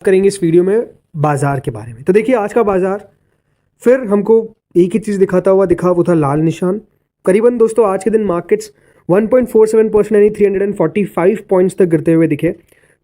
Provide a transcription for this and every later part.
करेंगे इस वीडियो में बाजार के बारे में। तो देखिए आज का बाजार फिर हमको एक ही चीज़ दिखाता हुआ दिखा, वो था लाल निशान। करीबन दोस्तों आज के दिन मार्केट्स 1.47% यानी 345 पॉइंट्स तक गिरते हुए दिखे।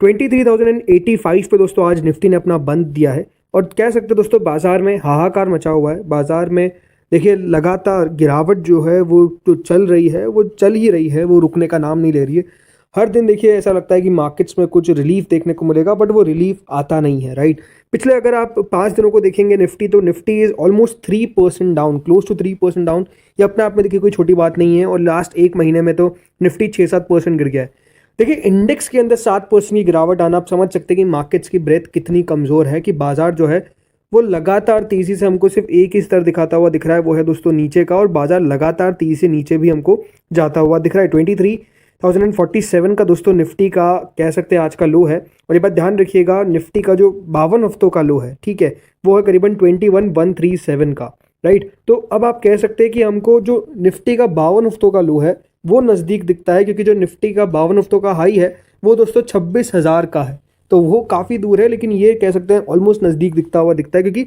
23,085 पे दोस्तों आज निफ्टी ने अपना बंद दिया है और कह सकते हैं दोस्तों बाजार में हाहाकार मचा हुआ है। बाजार में देखिए लगातार गिरावट जो है वो तो चल रही है, वो चल ही रही है, वो रुकने का नाम नहीं ले रही है। हर दिन देखिए ऐसा लगता है कि मार्केट्स में कुछ रिलीफ देखने को मिलेगा, बट वो रिलीफ आता नहीं है, राइट। पिछले अगर आप 5 दिनों को देखेंगे निफ्टी, तो Nifty is almost 3% down, close to 3% down. ये अपने आप में देखिए कोई छोटी बात नहीं है। और लास्ट एक महीने में तो निफ्टी 6-7% गिर गया है। देखिए इंडेक्स के अंदर 7% की गिरावट आना, आप समझ सकते हैं कि मार्केट्स की ब्रेथ कितनी कमज़ोर है, कि बाजार जो है वो लगातार तेज़ी से हमको सिर्फ एक ही स्तर दिखाता हुआ दिख रहा है, वो है दोस्तों नीचे का। और बाजार लगातार तेज़ी से नीचे भी हमको जाता हुआ दिख रहा है। 23,047 का दोस्तों निफ्टी का कह सकते हैं आज का लो है। और ये बात ध्यान रखिएगा, निफ्टी का जो 52 हफ्तों का लो है, ठीक है, वो है करीबन 21,137 का, राइट। तो अब आप कह सकते हैं कि हमको जो निफ्टी का 52 हफ्तों का लो है वो नज़दीक दिखता है, क्योंकि जो निफ्टी का 52 हफ्तों का हाई है वो दोस्तों 26,000 का है। तो वो काफ़ी दूर है, लेकिन ये कह सकते हैं ऑलमोस्ट नज़दीक दिखता हुआ दिखता है। क्योंकि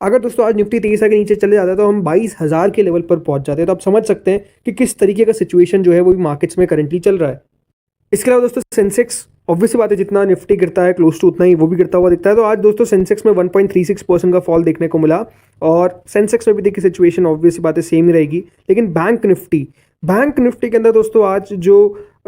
अगर दोस्तों आज निफ्टी 23 के नीचे चले जाता है तो हम 22,000 के लेवल पर पहुंच जाते हैं। तो आप समझ सकते हैं कि किस तरीके का सिचुएशन जो है वो भी मार्केट्स में करंटली चल रहा है। इसके अलावा दोस्तों सेंसेक्स, ऑब्वियस बात है, जितना निफ्टी गिरता है क्लोज टू उतना ही वो भी गिरता हुआ दिखता है। तो आज दोस्तों सेंसेक्स में 1.36% का फॉल देखने को मिला। और सेंसेक्स में भी देखिए सिचुएशन ऑब्वियस बात है सेम ही रहेगी। लेकिन बैंक निफ्टी के अंदर दोस्तों आज जो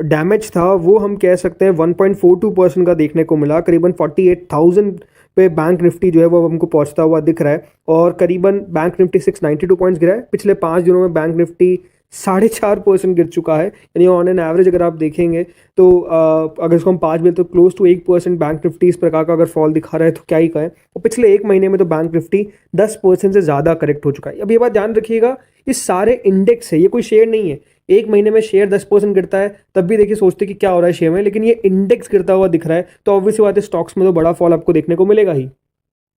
डैमेज था वो हम कह सकते हैं 1.42% का देखने को मिला। करीबन 48,000 पे बैंक निफ्टी जो है वो हमको पहुंचता हुआ दिख रहा है। और करीबन बैंक निफ्टी 692 पॉइंट्स गिरा है। पिछले 5 दिनों में बैंक निफ्टी 4.5% गिर चुका है। यानी ऑन एन एवरेज अगर आप देखेंगे तो अगर इसको हम 5 भी तो क्लोज टू 1% बैंक निफ्टी इस प्रकार का अगर फॉल दिखा रहा है तो क्या ही कहें। और पिछले एक महीने में तो बैंक निफ्टी 10% से ज़्यादा करेक्ट हो चुका है। अब ये बात ध्यान रखिएगा, ये सारे इंडेक्स है, ये कोई शेयर नहीं है। एक महीने में शेयर 10% गिरता है तब भी देखिए सोचते कि क्या हो रहा है शेयर में, लेकिन ये इंडेक्स गिरता हुआ दिख रहा है तो ऑब्वियस बात है स्टॉक्स में तो बड़ा फॉल आपको देखने को मिलेगा ही।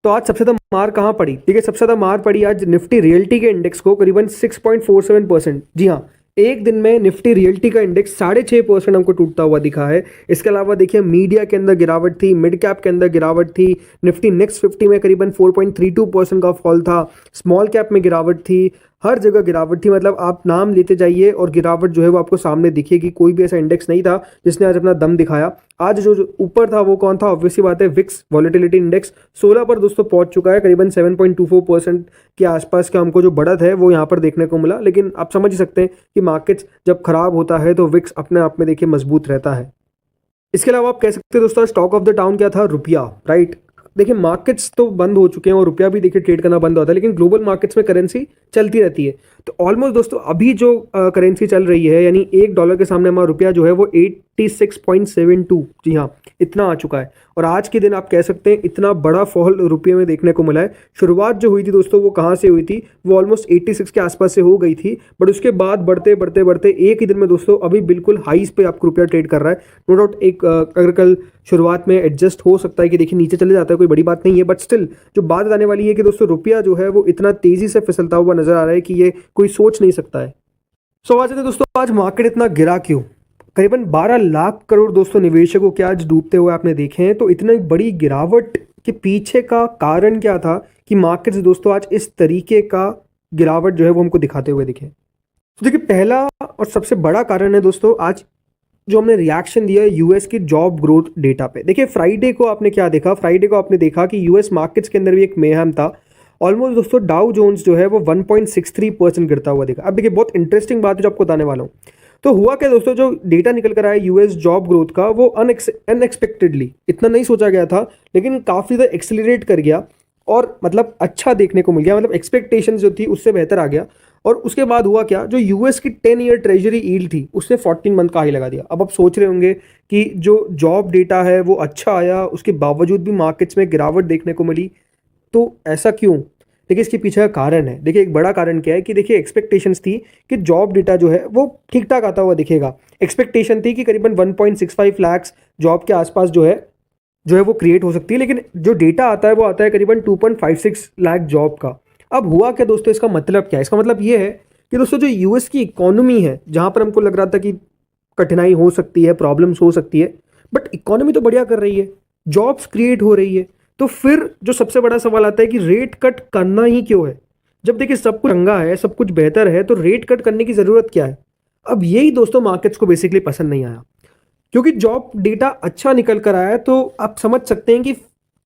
तो आज सबसे ज़्यादा मार कहाँ पड़ी? ठीक है, सबसे ज़्यादा मार पड़ी आज निफ्टी रियल्टी के इंडेक्स को, करीबन 6.47%। जी हाँ, एक दिन में निफ्टी रियल्टी का इंडेक्स 6.5% हमको टूटता हुआ दिखा है। इसके अलावा देखिए मीडिया के अंदर गिरावट थी, मिड कैप के अंदर गिरावट थी, निफ्टी नेक्स्ट 50 में करीबन 4.32% का फॉल था, स्मॉल कैप में गिरावट थी, हर जगह गिरावट थी। मतलब आप नाम लेते जाइए और गिरावट जो है वो आपको सामने दिखेगी। कोई भी ऐसा इंडेक्स नहीं था जिसने आज अपना दम दिखाया। आज जो ऊपर था वो कौन था? ऑब्वियसली बात है विक्स वॉलेटिलिटी इंडेक्स 16 पर दोस्तों पहुंच चुका है। करीबन 7.24% के आसपास का हमको जो बढ़त है वो यहाँ पर देखने को मिला। लेकिन आप समझ ही सकते हैं कि मार्केट्स जब खराब होता है तो विक्स अपने आप में देखिए मजबूत रहता है। इसके अलावा आप कह सकते हैं दोस्तों स्टॉक ऑफ द टाउन क्या था? रुपया, राइट। देखिए मार्केट्स तो बंद हो चुके हैं और रुपया भी देखिए ट्रेड करना बंद होता है, लेकिन ग्लोबल मार्केट्स में करेंसी चलती रहती है। तो ऑलमोस्ट दोस्तों अभी जो करेंसी चल रही है, यानी $1 के सामने हमारा रुपया जो है वो 86.72, जी हाँ, इतना आ चुका है। और आज के दिन आप कह सकते हैं इतना बड़ा फॉल रुपये में देखने को मिला है। शुरुआत जो हुई थी दोस्तों वो कहाँ से हुई थी? वो ऑलमोस्ट 86 के आसपास से हो गई थी, बट उसके बाद बढ़ते बढ़ते बढ़ते एक ही दिन में दोस्तों अभी बिल्कुल हाईस पे आपको रुपया ट्रेड कर रहा है। नो डाउट एक अगर कल शुरुआत में एडजस्ट हो सकता है कि देखिए नीचे चले जाता है, कोई बड़ी बात नहीं है, बट स्टिल जो बात आने वाली है कि दोस्तों रुपया जो है वो इतना तेजी से फिसलता हुआ नजर आ रहा है कि ये कोई सोच नहीं सकता है। सो आज दोस्तों आज मार्केट इतना गिरा क्यों? करीबन 12 लाख करोड़ दोस्तों निवेशकों के आज डूबते हुए आपने देखे हैं। तो इतनी बड़ी गिरावट के पीछे का कारण क्या था कि मार्केट्स दोस्तों आज इस तरीके का गिरावट जो है वो हमको दिखाते हुए दिखे? तो देखिए पहला और सबसे बड़ा कारण है दोस्तों आज जो हमने रिएक्शन दिया यूएस की जॉब ग्रोथ डेटा पे। देखिए फ्राइडे को आपने क्या देखा? फ्राइडे को आपने देखा कि यूएस मार्केट्स के अंदर भी एक मेहम था। ऑलमोस्ट दोस्तों डाउ जोन्स जो है वो 1.63% गिरता हुआ दिखा। अब देखिए बहुत इंटरेस्टिंग बात है जो आपको बताने वाला हूँ। तो हुआ क्या दोस्तों, जो डेटा निकल कर आया यूएस जॉब ग्रोथ का वो अनएक्सपेक्टेडली, इतना नहीं सोचा गया था, लेकिन काफ़ी ज़्यादा एक्सेलरेट कर गया और मतलब अच्छा देखने को मिल गया। मतलब एक्सपेक्टेशंस जो थी उससे बेहतर आ गया। और उसके बाद हुआ क्या, जो यूएस की 10 ईयर ट्रेजरी यील्ड थी उसने 14 मंथ का हाई लगा दिया। अब आप सोच रहे होंगे कि जो जॉब डेटा है वो अच्छा आया, उसके बावजूद भी मार्केट्स में गिरावट देखने को मिली, तो ऐसा क्यों? देखिए इसके पीछे का कारण है। देखिए एक बड़ा कारण क्या है कि देखिए एक्सपेक्टेशंस थी कि जॉब डेटा जो है वो ठीक ठाक आता हुआ दिखेगा। एक्सपेक्टेशन थी कि करीबन 1.65 लाख जॉब के आसपास जो है वो क्रिएट हो सकती है, लेकिन जो डेटा आता है वो आता है करीबन 2.56 लाख जॉब का। अब हुआ क्या दोस्तों, इसका मतलब क्या है? इसका मतलब ये है कि दोस्तों जो यूएस की इकोनॉमी है, जहां पर हमको लग रहा था कि कठिनाई हो सकती है, प्रॉब्लम्स हो सकती है, बट इकोनॉमी तो बढ़िया कर रही है। जॉब्स क्रिएट हो रही है। तो फिर जो सबसे बड़ा सवाल आता है कि रेट कट करना ही क्यों है? जब देखिए सब कुछ चंगा है, सब कुछ बेहतर है, तो रेट कट करने की ज़रूरत क्या है? अब यही दोस्तों मार्केट्स को बेसिकली पसंद नहीं आया, क्योंकि जॉब डेटा अच्छा निकल कर आया है। तो आप समझ सकते हैं कि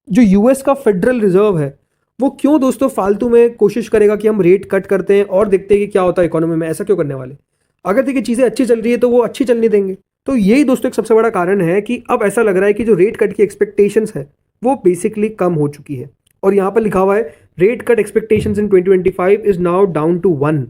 जो यूएस का फेडरल रिजर्व है वो क्यों दोस्तों फालतू में कोशिश करेगा कि हम रेट कट करते हैं और देखते हैं कि क्या होता है इकोनॉमी में। ऐसा क्यों करने वाले? अगर देखिए चीज़ें अच्छी चल रही है तो वो अच्छी चलने देंगे। तो यही दोस्तों एक सबसे बड़ा कारण है कि अब ऐसा लग रहा है कि जो रेट कट की एक्सपेक्टेशंस है वो बेसिकली कम हो चुकी है। और यहाँ पर लिखा हुआ है rate cut expectations in 2025 is now down to 1।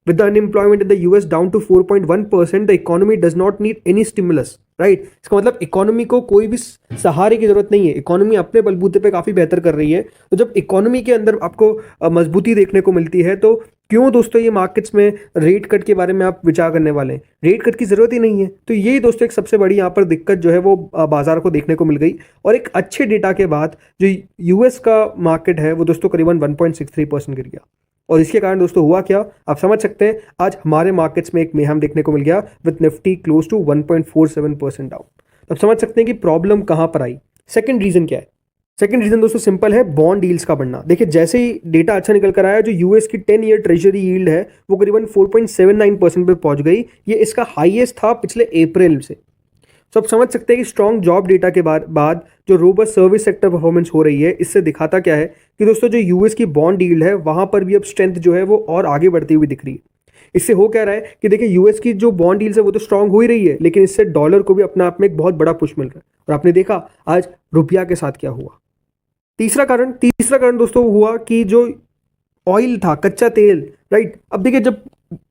With the unemployment in the US down to 4.1%, the economy does not need any stimulus, right? इसका मतलब इकोनॉमी को कोई भी सहारे की जरूरत नहीं है, इकोनॉमी अपने बलबूते पे काफी बेहतर कर रही है। तो जब इकोनॉमी के अंदर आपको मजबूती देखने को मिलती है तो क्यों दोस्तों ये मार्केट्स में रेट कट के बारे में आप विचार करने वाले हैं? रेट कट की जरूरत ही नहीं है। तो यही दोस्तों एक सबसे बड़ी यहाँ पर दिक्कत जो है वो बाजार को देखने को मिल गई। और एक अच्छे डेटा के बाद जो यूएस का मार्केट है वो दोस्तों करीबन 1.63% गिर गया। और इसके कारण दोस्तों हुआ क्या, आप समझ सकते हैं। आज हमारे मार्केट्स में एक मेहम देखने को मिल गया with Nifty close to 1.47% down. तो आप समझ सकते हैं कि प्रॉब्लम कहां पर आई। सेकंड रीजन क्या है? सेकंड रीजन दोस्तों सिंपल है, बॉन्ड डील्स का बढ़ना। देखिए जैसे ही डेटा अच्छा निकल कर आया, जो यूएस की 10 ईयर ट्रेजरी यील्ड है वो करीबन 4.79% पे पहुंच गई। ये इसका हाईएस्ट था पिछले अप्रैल से। तो आप समझ सकते हैं कि स्ट्रॉन्ग जॉब डेटा के बाद जो रोबस्ट सर्विस सेक्टर परफॉर्मेंस हो रही है, इससे दिखाता क्या है कि दोस्तों जो यूएस की बॉन्ड डील्ड है वहां पर भी अब स्ट्रेंथ जो है वो और आगे बढ़ती हुई दिख रही है। इससे हो क्या रहा है कि देखिए यूएस की जो बॉन्ड डील्स है वो तो स्ट्रांग हो ही रही है, लेकिन इससे डॉलर को भी अपने आप में एक बहुत बड़ा पुश मिल रहा है। और आपने देखा आज रुपया के साथ क्या हुआ। तीसरा कारण दोस्तों हुआ कि जो ऑयल था, कच्चा तेल, राइट? अब देखिए जब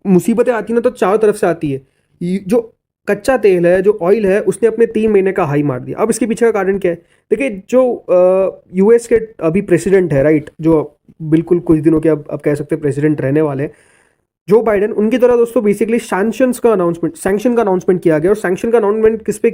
मुसीबतें आती हैं ना तो चारों तरफ से आती है। जो कच्चा तेल है, जो ऑयल है, उसने अपने 3 महीने का हाई मार दिया। अब इसके पीछे का कारण क्या है? देखिए जो यूएस के अभी प्रेसिडेंट है, राइट, जो बिल्कुल कुछ दिनों के अब कह सकते हैं प्रेसिडेंट रहने वाले हैं, जो बाइडेन, उनकी तरह दोस्तों बेसिकली सैंक्शन का अनाउंसमेंट किया गया। और सैंक्शन का अनाउंसमेंट किस पे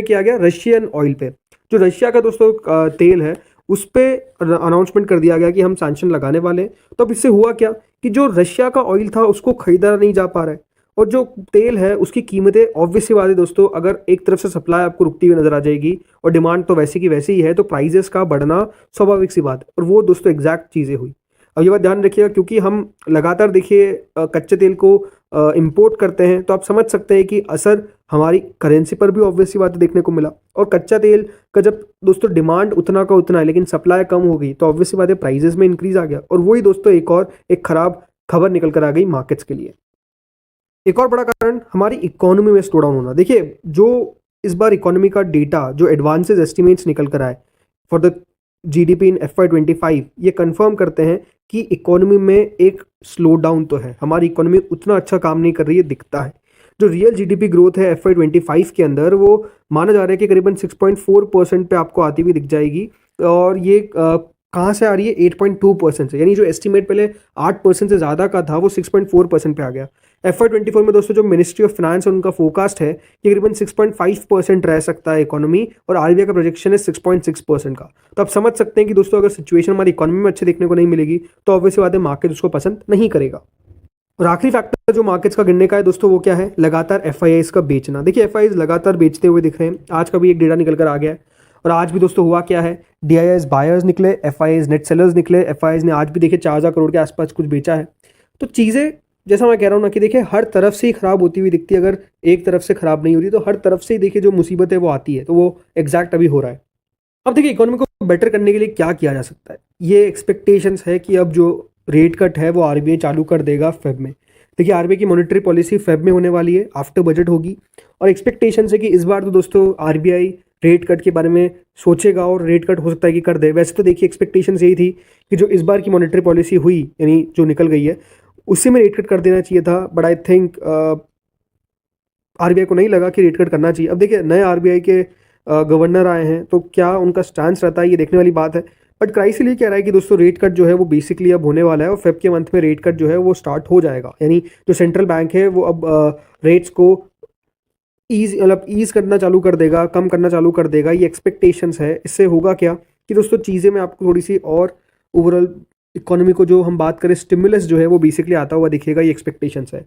किया गया? रशियन ऑयल पे। जो रशिया का दोस्तों तेल है उस पर अनाउंसमेंट कर दिया गया कि हम सैंक्शन लगाने वाले हैं। तो अब इससे हुआ क्या कि जो रशिया का ऑयल था उसको खरीदा नहीं जा पा रहा है, और जो तेल है उसकी कीमतें ऑब्वियसली बात है दोस्तों, अगर एक तरफ से सप्लाई आपको रुकती हुई नजर आ जाएगी और डिमांड तो वैसी की वैसी ही है, तो प्राइजेस का बढ़ना स्वाभाविक सी बात है। और वो दोस्तों एग्जैक्ट चीज़ें हुई। अब ये बात ध्यान रखिएगा, क्योंकि हम लगातार देखिए कच्चे तेल को इंपोर्ट करते हैं, तो आप समझ सकते हैं कि असर हमारी करेंसी पर भी ऑब्वियसली बात देखने को मिला। और कच्चा तेल का जब दोस्तों डिमांड उतना का उतना है लेकिन सप्लाई कम हो गई, तो ऑब्वियसली बात है प्राइजेस में इंक्रीज आ गया। और वही दोस्तों एक खराब खबर निकल कर आ गई मार्केट्स के लिए। एक और बड़ा कारण हमारी इकोनॉमी में स्लो डाउन होना। देखिए जो इस बार इकोनॉमी का डेटा, जो एडवांसेस एस्टिमेट्स निकल कर आए for the GDP in FY25, ये कंफर्म करते हैं कि इकोनॉमी में एक स्लो डाउन तो है, हमारी इकोनॉमी उतना अच्छा काम नहीं कर रही है, दिखता है। जो रियल जीडीपी ग्रोथ है FY25 के अंदर, वो माना जा रहा है कि करीबन 6.4% पे आपको आती हुई दिख जाएगी। और ये कहाँ से आ रही है? 8.2% से। यानी जो एस्टिमेट पहले 8% से ज़्यादा का था वो 6.4% पे आ गया। FY24 में दोस्तों जो मिनिस्ट्री ऑफ फाइनेंस है उनका फोरकास्ट है कि करीबन 6.5% रह सकता है इकोनॉमी, और आरबीआई का प्रोजेक्शन है 6.6% का। तो आप समझ सकते हैं कि दोस्तों अगर सिचुएशन हमारी इकोनॉमी में अच्छी देखने को नहीं मिलेगी तो ऑब्वियसली बात है मार्केट उसको पसंद नहीं करेगा। और आखिरी फैक्टर जो मार्केट्स का गिरने का है दोस्तों वो क्या है? लगातार एफआईआईज का बेचना। देखिए एफआईआईज लगातार बेचते हुए दिख रहे हैं। आज का भी एक डेटा निकल कर आ गया है, और आज भी दोस्तों हुआ क्या है? डीआईआईज बायर्स निकले, एफआईआईज नेट सेलर्स निकले। एफआईआईज ने आज भी देखिए 4,000 करोड़ के आसपास कुछ बेचा है। तो चीज़ें जैसा मैं कह रहा हूँ ना कि देखिए हर तरफ से ही खराब होती हुई दिखती है। अगर एक तरफ से खराब नहीं हो रही तो हर तरफ से ही देखिए जो मुसीबत है वो आती है। तो वो एग्जैक्ट अभी हो रहा है। अब देखिए इकोनॉमी को बेटर करने के लिए क्या किया जा सकता है? ये एक्सपेक्टेशंस है कि अब जो रेट कट है वो आरबीआई चालू कर देगा फेब में। देखिए आरबीआई की मॉनेटरी पॉलिसी फेब में होने वाली है, आफ्टर बजट होगी। और एक्सपेक्टेशन है कि इस बार तो दोस्तों आरबीआई रेट कट के बारे में सोचेगा, और रेट कट हो सकता है कि कर दे। वैसे तो देखिए एक्सपेक्टेशन यही थी कि जो इस बार की मॉनेटरी पॉलिसी हुई, यानी जो निकल गई है, उससे में रेट कट कर देना चाहिए था। बट आई थिंक आरबीआई को नहीं लगा कि रेट कट करना चाहिए। अब देखिए नए आरबीआई के गवर्नर आए हैं, तो क्या उनका स्टैंस रहता है ये देखने वाली बात है। बट क्राइसिल ये कह रहा है कि दोस्तों रेट कट जो है वो बेसिकली अब होने वाला है, और फेब के मंथ में रेट कट जो है वो स्टार्ट हो जाएगा। यानी जो सेंट्रल बैंक है वो अब रेट्स को ईज करना चालू कर देगा, कम करना चालू कर देगा। ये एक्सपेक्टेशंस है। इससे होगा क्या कि दोस्तों चीज़ें में आपको थोड़ी सी और ओवरऑल इकोनॉमी को जो हम बात करें स्टिमुलस जो है वो बेसिकली आता हुआ दिखेगा। ये एक्सपेक्टेशंस है।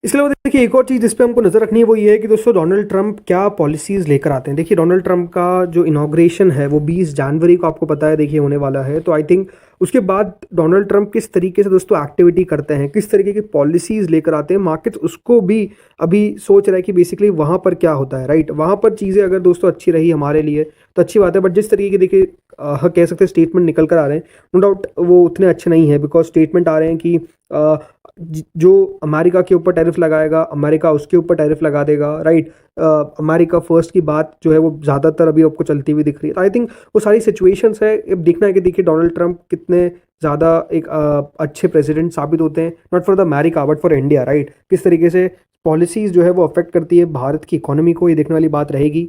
इसके अलावा देखिए एक और चीज़ जिस पे हमको नज़र रखनी है वो ये है कि दोस्तों डोनाल्ड ट्रंप क्या पॉलिसीज़ लेकर आते हैं। देखिए डोनाल्ड ट्रंप का जो इनॉग्रेशन है वो 20 जनवरी को आपको पता है देखिए होने वाला है। तो आई थिंक उसके बाद डोनाल्ड ट्रंप किस तरीके से दोस्तों एक्टिविटी करते हैं, किस तरीके की पॉलिसीज़ लेकर आते हैं, मार्केट्स उसको भी अभी सोच रहा है कि बेसिकली वहाँ पर क्या होता है, राइट। वहाँ पर चीज़ें अगर दोस्तों अच्छी रही हमारे लिए तो अच्छी बात है, बट जिस तरीके की देखिए कह सकते हैं स्टेटमेंट निकल कर आ रहे हैं, नो डाउट वो उतने अच्छे नहीं है। बिकॉज स्टेटमेंट आ रहे हैं कि जो अमेरिका के ऊपर टैरिफ लगाएगा अमेरिका उसके ऊपर टैरिफ लगा देगा, राइट। अमेरिका फर्स्ट की बात जो है वो ज़्यादातर अभी आपको चलती हुई दिख रही है। तो आई थिंक वो सारी सिचुएशंस है। अब देखना है कि देखिए डोनाल्ड ट्रंप कितने ज़्यादा एक अच्छे प्रेसिडेंट साबित होते हैं, not for the America but for India, right. किस तरीके से पॉलिसीज़ जो है वो अफेक्ट करती है भारत की इकोनॉमी को, ये देखने वाली बात रहेगी।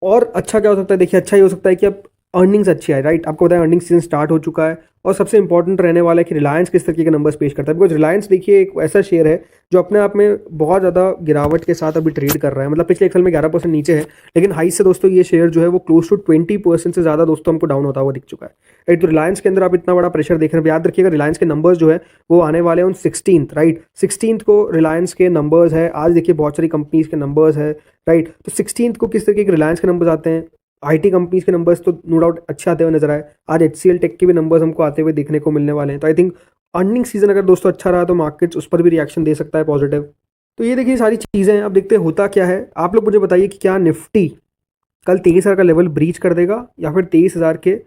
और अच्छा क्या हो सकता है, देखिए अच्छा ये हो सकता है कि अब अर्निंग्स अच्छी आए, राइट। आपको पता है अर्निंग सीजन स्टार्ट हो चुका है और सबसे इंपॉर्टेंट रहने वाला है कि रिलायंस किस तरीके के नंबर्स पेश करता है। बिकॉज रिलायंस देखिए एक ऐसा शेयर है जो अपने आप में बहुत ज़्यादा गिरावट के साथ अभी ट्रेड कर रहा है। मतलब पिछले एक साल में 11% नीचे है, लेकिन हाई से दोस्तों ये शेयर जो है वो क्लोज टू 20% से ज़्यादा दोस्तों हमको डाउन होता हुआ दिख चुका है, राइट। तो रिलायंस के अंदर आप इतना बड़ा प्रेशर देख रहे हैं। याद रखिएगा रिलायंस के नंबर्स जो है वो आने वाले हैं 16th, राइट। 16th को रिलायंस के नंबर्स है। आज देखिए बहुत सारी कंपनीज के नंबर्स है, राइट। तो 16th को किस तरीके के रिलायंस के नंबर्स आते हैं। आईटी कंपनीज के नंबर्स तो नो डाउट अच्छे आते हुए नजर आए। आज HCL टेक के भी नंबर्स हमको आते हुए देखने को मिलने वाले हैं। तो आई थिंक अर्निंग सीजन अगर दोस्तों अच्छा रहा तो मार्केट्स उस पर भी रिएक्शन दे सकता है पॉजिटिव। तो ये देखिए सारी चीज़ें हैं। अब देखते हैं होता क्या है। आप लोग मुझे बताइए कि क्या निफ्टी कल 23,000 का लेवल ब्रीच कर देगा या फिर 23,000 के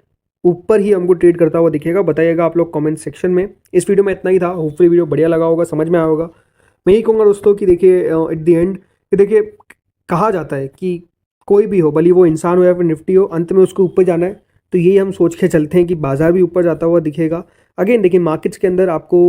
ऊपर ही हमको ट्रेड करता हुआ दिखेगा। बताइएगा आप लोग कमेंट सेक्शन में। इस वीडियो में इतना ही था। होपफुली वीडियो बढ़िया लगा होगा, समझ में आया होगा। मैं यही कहूँगा दोस्तों कि देखिए एट द एंड कि देखिए कहा जाता है कि कोई भी हो, भले वो इंसान हो या फिर निफ्टी हो, अंत में उसको ऊपर जाना है। तो यही हम सोच के चलते हैं कि बाजार भी ऊपर जाता हुआ दिखेगा। अगेन देखिए मार्केट्स के अंदर आपको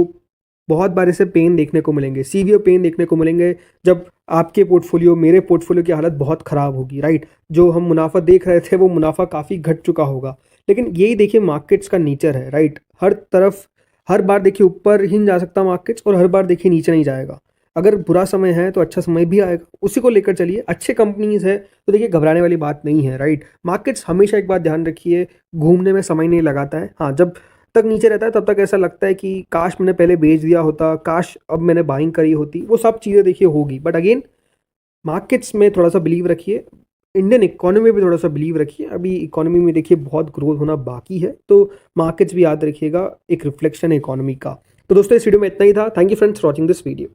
बहुत बार ऐसे पेन देखने को मिलेंगे, सीवियर पेन देखने को मिलेंगे जब आपके पोर्टफोलियो मेरे पोर्टफोलियो की हालत बहुत ख़राब होगी, राइट। जो हम मुनाफा देख रहे थे वो मुनाफा काफ़ी घट चुका होगा। लेकिन यही देखिए मार्केट्स का नेचर है, राइट। हर तरफ हर बार देखिए ऊपर ही नहीं जा सकता मार्केट्स और हर बार देखिए नीचे नहीं जाएगा। अगर बुरा समय है तो अच्छा समय भी आएगा, उसी को लेकर चलिए। अच्छे कंपनीज है तो देखिए घबराने वाली बात नहीं है, राइट। मार्केट्स हमेशा एक बात ध्यान रखिए, घूमने में समय नहीं लगाता है। हाँ, जब तक नीचे रहता है तब तक ऐसा लगता है कि काश मैंने पहले बेच दिया होता, काश अब मैंने बाइंग करी होती। वो सब चीज़ें देखिए होगी, बट अगेन मार्केट्स में थोड़ा सा बिलीव रखिए। इंडियन इकोनॉमी में भी थोड़ा सा बिलीव रखिए। अभी इकोनॉमी में देखिए बहुत ग्रोथ होना बाकी है, तो मार्केट्स भी याद रखिएगा एक रिफ्लेक्शन है इकोनॉमी का। तो दोस्तों इस वीडियो में इतना ही था। Thank you friends for watching this video.